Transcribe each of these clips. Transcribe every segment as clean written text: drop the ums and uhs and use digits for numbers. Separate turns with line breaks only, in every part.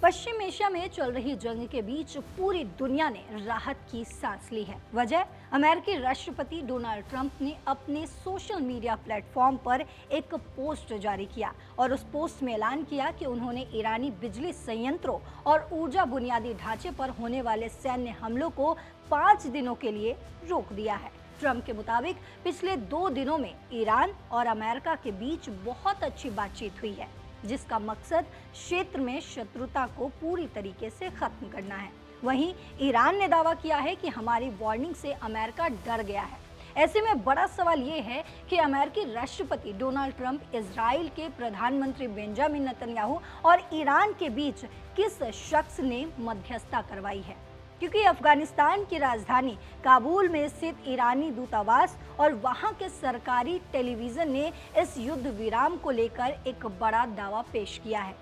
पश्चिम Asia में चल रही जंग के बीच पूरी दुनिया ने राहत की सांस ली है। वजह, अमेरिकी राष्ट्रपति डोनाल्ड ट्रंप ने अपने सोशल मीडिया प्लेटफॉर्म पर एक पोस्ट जारी किया और उस पोस्ट में ऐलान किया कि उन्होंने ईरानी बिजली संयंत्रों और ऊर्जा बुनियादी ढांचे पर होने वाले सैन्य हमलों को 5 दिनों के लिए रोक दिया है। ट्रंप के मुताबिक पिछले 2 दिनों में ईरान और अमेरिका के बीच बहुत अच्छी बातचीत हुई है, जिसका मकसद क्षेत्र में शत्रुता को पूरी तरीके से खत्म करना है। वहीं ईरान ने दावा किया है कि हमारी वार्निंग से अमेरिका डर गया है। ऐसे में बड़ा सवाल ये है कि अमेरिकी राष्ट्रपति डोनाल्ड ट्रंप इजराइल के प्रधानमंत्री बेंजामिन नेतन्याहू और ईरान के बीच किस शख्स ने मध्यस्थता करवाई है, क्योंकि अफगानिस्तान की राजधानी काबुल में स्थित ईरानी दूतावास और वहां के सरकारी टेलीविजन ने इस युद्ध विराम को लेकर एक बड़ा दावा पेश किया है।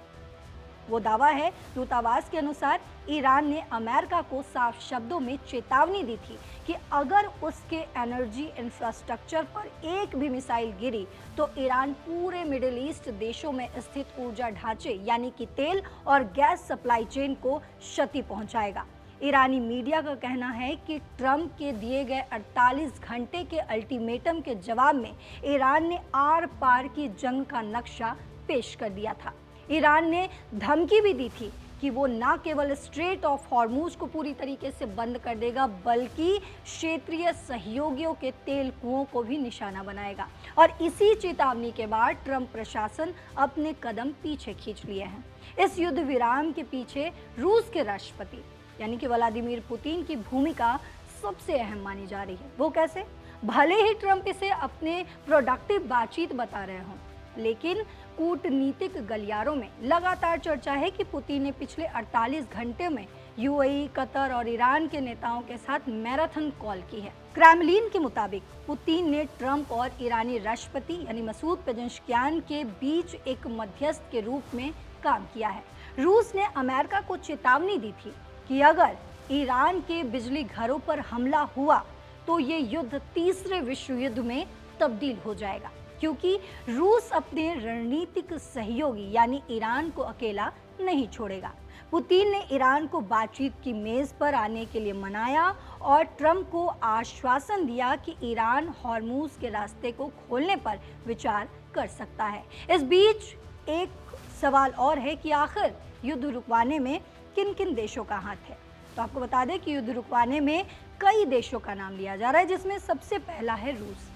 वो दावा है, दूतावास के अनुसार ईरान ने अमेरिका को साफ शब्दों में चेतावनी दी थी कि अगर उसके एनर्जी इंफ्रास्ट्रक्चर पर एक भी मिसाइल गिरी तो ईरान पूरे मिडिल ईस्ट देशों में स्थित ऊर्जा ढांचे यानी कि तेल और गैस सप्लाई चेन को क्षति पहुंचाएगा। ईरानी मीडिया का कहना है कि ट्रंप के दिए गए 48 घंटे के अल्टीमेटम के जवाब में ईरान ने आर पार की जंग का नक्शा पेश कर दिया था। ईरान ने धमकी भी दी थी कि वो न केवल स्ट्रेट ऑफ हॉर्मूज को पूरी तरीके से बंद कर देगा, बल्कि क्षेत्रीय सहयोगियों के तेल कुओं को भी निशाना बनाएगा। और इसी चेतावनी के बाद ट्रंप प्रशासन अपने कदम पीछे खींच लिए हैं। इस युद्ध विराम के पीछे रूस के राष्ट्रपति यानी कि व्लादिमीर पुतिन की भूमिका सबसे अहम मानी जा रही है। वो कैसे? भले ही ट्रंप इसे अपने प्रोडक्टिव बातचीत बता रहे हों, लेकिन कूटनीतिक गलियारों में लगातार चर्चा है कि पुतिन ने पिछले 48 घंटे में यूएई, कतर और ईरान के नेताओं के साथ मैराथन कॉल की है। क्रेमलिन के मुताबिक पुतिन ने ट्रंप और ईरानी राष्ट्रपति यानी मसूद पेजेश्कियान के बीच एक मध्यस्थ के रूप में काम किया है। रूस ने अमेरिका को चेतावनी दी थी कि अगर ईरान के बिजली घरों पर हमला हुआ तो ये युद्ध तीसरे विश्व युद्ध में तब्दील हो जाएगा, क्योंकि रूस अपने रणनीतिक सहयोगी यानी ईरान को अकेला नहीं छोड़ेगा। पुतिन ने ईरान को बातचीत की मेज पर आने के लिए मनाया और ट्रंप को आश्वासन दिया कि ईरान हॉर्मूज के रास्ते को खोलने पर विचार कर सकता है। इस बीच एक सवाल और है कि आखिर युद्ध रुकवाने में किन किन देशों का हाथ है। तो आपको बता दें कि युद्ध रुकवाने में कई देशों का नाम लिया जा रहा है, जिसमें सबसे पहला है रूस।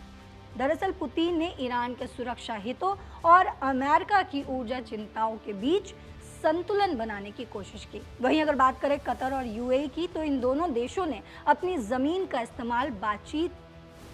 दरअसल पुतिन ने ईरान के सुरक्षा हितों और अमेरिका की ऊर्जा चिंताओं के बीच संतुलन बनाने की कोशिश की। वहीं अगर बात करें कतर और यूएई की, तो इन दोनों देशों ने अपनी जमीन का इस्तेमाल बातचीत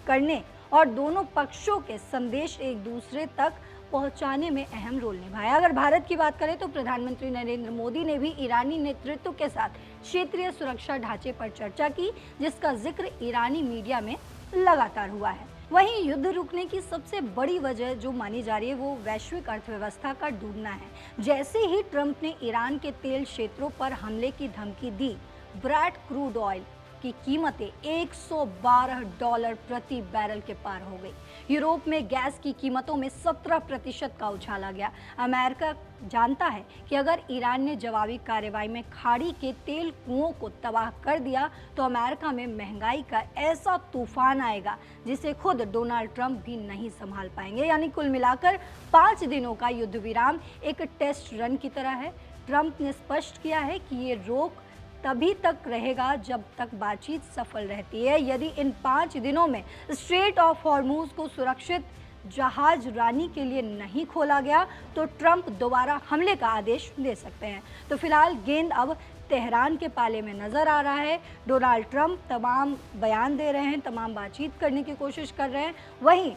करने और दोनों पक्षों के संदेश एक दूसरे तक पहुंचाने में अहम रोल निभाया। अगर भारत की बात करें तो प्रधानमंत्री नरेंद्र मोदी ने भी ईरानी नेतृत्व के साथ क्षेत्रीय सुरक्षा ढांचे पर चर्चा की, जिसका जिक्र ईरानी मीडिया में लगातार हुआ है। वहीं युद्ध रुकने की सबसे बड़ी वजह जो मानी जा रही है वो वैश्विक अर्थव्यवस्था का डूबना है। जैसे ही ट्रंप ने ईरान के तेल क्षेत्रों पर हमले की धमकी दी, ब्रेंट क्रूड ऑयल की कीमतें $112 प्रति बैरल के पार हो गई। यूरोप में गैस की कीमतों में 17% का उछाल आ गया। अमेरिका जानता है कि अगर ईरान ने जवाबी कार्रवाई में खाड़ी के तेल कुओं को तबाह कर दिया तो अमेरिका में महंगाई का ऐसा तूफान आएगा जिसे खुद डोनाल्ड ट्रंप भी नहीं संभाल पाएंगे। यानी कुल मिलाकर 5 दिनों का युद्ध विराम एक टेस्ट रन की तरह है। ट्रंप ने स्पष्ट किया है कि ये रोक तभी तक रहेगा जब तक बातचीत सफल रहती है। यदि इन 5 दिनों में स्ट्रेट ऑफ हॉर्मूज को सुरक्षित जहाज रानी के लिए नहीं खोला गया तो ट्रंप दोबारा हमले का आदेश दे सकते हैं। तो फिलहाल गेंद अब तेहरान के पाले में नजर आ रहा है। डोनाल्ड ट्रंप तमाम बयान दे रहे हैं, तमाम बातचीत करने की कोशिश कर रहे हैं। वहीं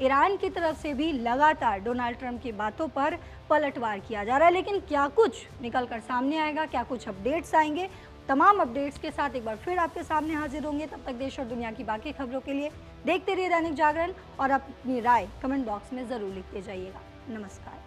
ईरान की तरफ से भी लगातार डोनाल्ड ट्रंप की बातों पर पलटवार किया जा रहा है। लेकिन क्या कुछ निकल कर सामने आएगा, क्या कुछ अपडेट्स आएंगे, तमाम अपडेट्स के साथ एक बार फिर आपके सामने हाजिर होंगे। तब तक देश और दुनिया की बाकी खबरों के लिए देखते रहिए दैनिक जागरण और अपनी राय कमेंट बॉक्स में ज़रूर लिखते जाइएगा। नमस्कार।